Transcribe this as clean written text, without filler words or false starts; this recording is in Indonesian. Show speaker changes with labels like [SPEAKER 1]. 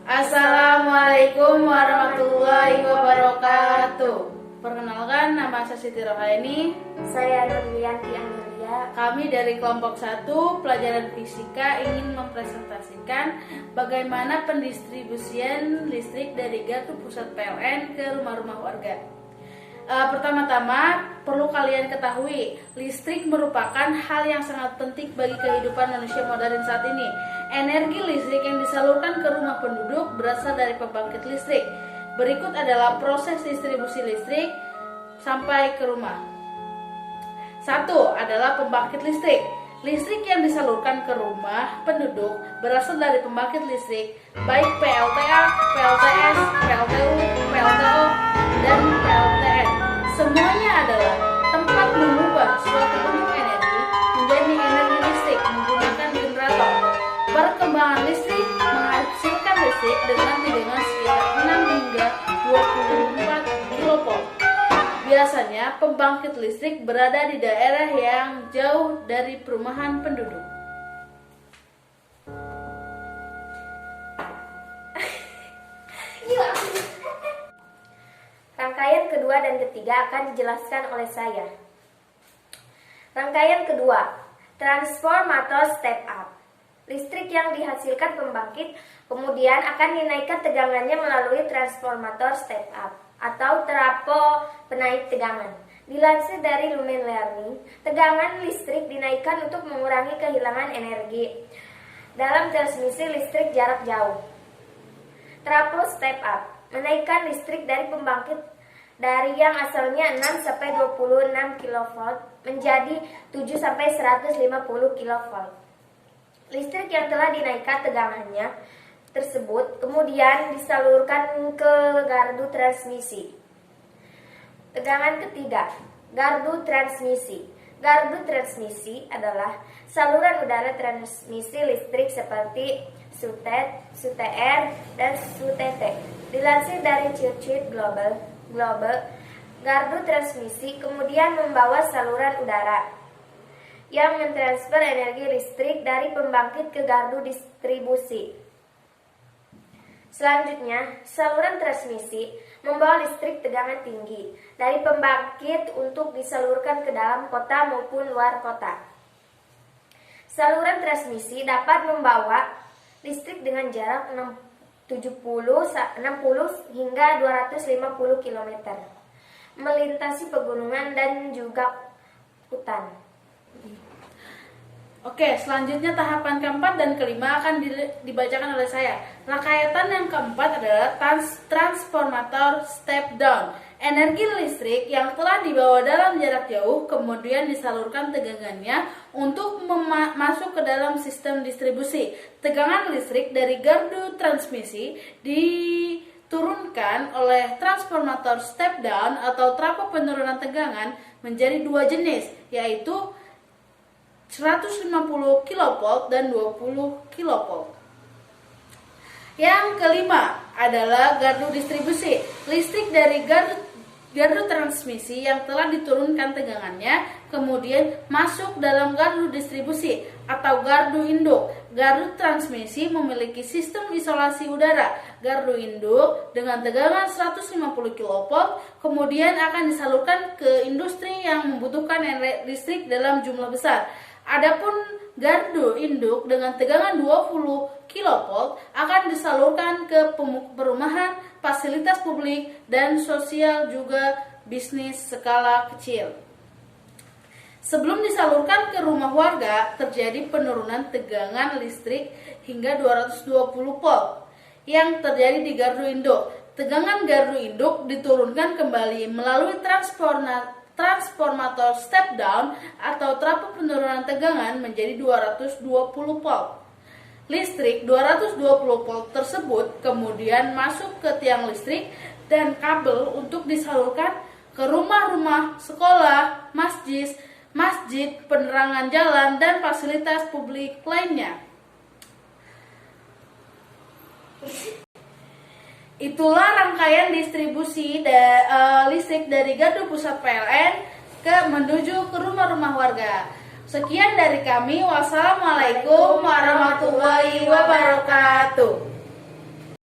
[SPEAKER 1] Assalamualaikum warahmatullahi wabarakatuh. Perkenalkan, nama saya Siti Rohaini.
[SPEAKER 2] Saya Nurlianti Amelia.
[SPEAKER 1] Kami dari kelompok 1 pelajaran fisika ingin mempresentasikan bagaimana pendistribusian listrik dari gardu pusat PLN ke rumah-rumah warga. Pertama-tama perlu kalian ketahui, listrik merupakan hal yang sangat penting bagi kehidupan manusia modern saat ini. Energi listrik yang disalurkan ke rumah penduduk berasal dari pembangkit listrik. Berikut adalah proses distribusi listrik sampai ke rumah. 1 adalah pembangkit listrik. Listrik yang disalurkan ke rumah penduduk berasal dari pembangkit listrik baik PLTA, PLTS, PLTU, PLTO, dan PLTN. Semuanya adalah tempat mengubah suatu bentuk energi menjadi energi listrik menggunakan generator. Perkembangan listrik menghasilkan listrik dengan tegangan sekitar 6 hingga 24 kV. Biasanya pembangkit listrik berada di daerah yang jauh dari perumahan penduduk.
[SPEAKER 2] Rangkaian kedua dan ketiga akan dijelaskan oleh saya. Rangkaian kedua, transformator step up. Listrik yang dihasilkan pembangkit kemudian akan dinaikkan tegangannya melalui transformator step up atau trafo penaik tegangan. Dilansir dari Lumen Learning, tegangan listrik dinaikkan untuk mengurangi kehilangan energi dalam transmisi listrik jarak jauh. Trafo step up menaikkan listrik dari pembangkit dari yang asalnya 6 sampai 26 kV menjadi 7 sampai 150 kV. Listrik yang telah dinaikkan tegangannya tersebut kemudian disalurkan ke gardu transmisi. Tegangan ketiga, gardu transmisi. Gardu transmisi adalah saluran udara transmisi listrik seperti SUTET, SUTR, dan SUTT. Dilansir dari Circuit Global, gardu transmisi kemudian membawa saluran udara yang mentransfer energi listrik dari pembangkit ke gardu distribusi. Selanjutnya, saluran transmisi membawa listrik tegangan tinggi dari pembangkit untuk disalurkan ke dalam kota maupun luar kota. Saluran transmisi dapat membawa listrik dengan jarak 60 hingga 250 km, melintasi pegunungan dan juga hutan.
[SPEAKER 1] Oke, selanjutnya tahapan keempat dan kelima akan dibacakan oleh saya. Rangkaian yang keempat adalah transformator step down. Energi listrik yang telah dibawa dalam jarak jauh kemudian disalurkan tegangannya untuk masuk ke dalam sistem distribusi. Tegangan listrik dari gardu transmisi diturunkan oleh transformator step down atau trafo penurunan tegangan menjadi 2 jenis, yaitu 150 kV dan 20 kV. Yang kelima adalah gardu distribusi. Listrik dari gardu transmisi yang telah diturunkan tegangannya kemudian masuk dalam gardu distribusi atau gardu induk. Gardu transmisi memiliki sistem isolasi udara. Gardu induk dengan tegangan 150 kV kemudian akan disalurkan ke industri yang membutuhkan listrik dalam jumlah besar. Adapun gardu induk dengan tegangan 20 kV akan disalurkan ke perumahan, fasilitas publik, dan sosial juga bisnis skala kecil. Sebelum disalurkan ke rumah warga, terjadi penurunan tegangan listrik hingga 220 volt yang terjadi di gardu induk. Tegangan gardu induk diturunkan kembali melalui transformator step down atau trafo penurunan tegangan menjadi 220 volt. Listrik 220 volt tersebut kemudian masuk ke tiang listrik dan kabel untuk disalurkan ke rumah-rumah, sekolah, masjid, penerangan jalan, dan fasilitas publik lainnya. Itulah rangkaian distribusi listrik dari gardu pusat PLN menuju ke rumah-rumah warga. Sekian dari kami. Wassalamualaikum warahmatullahi wabarakatuh.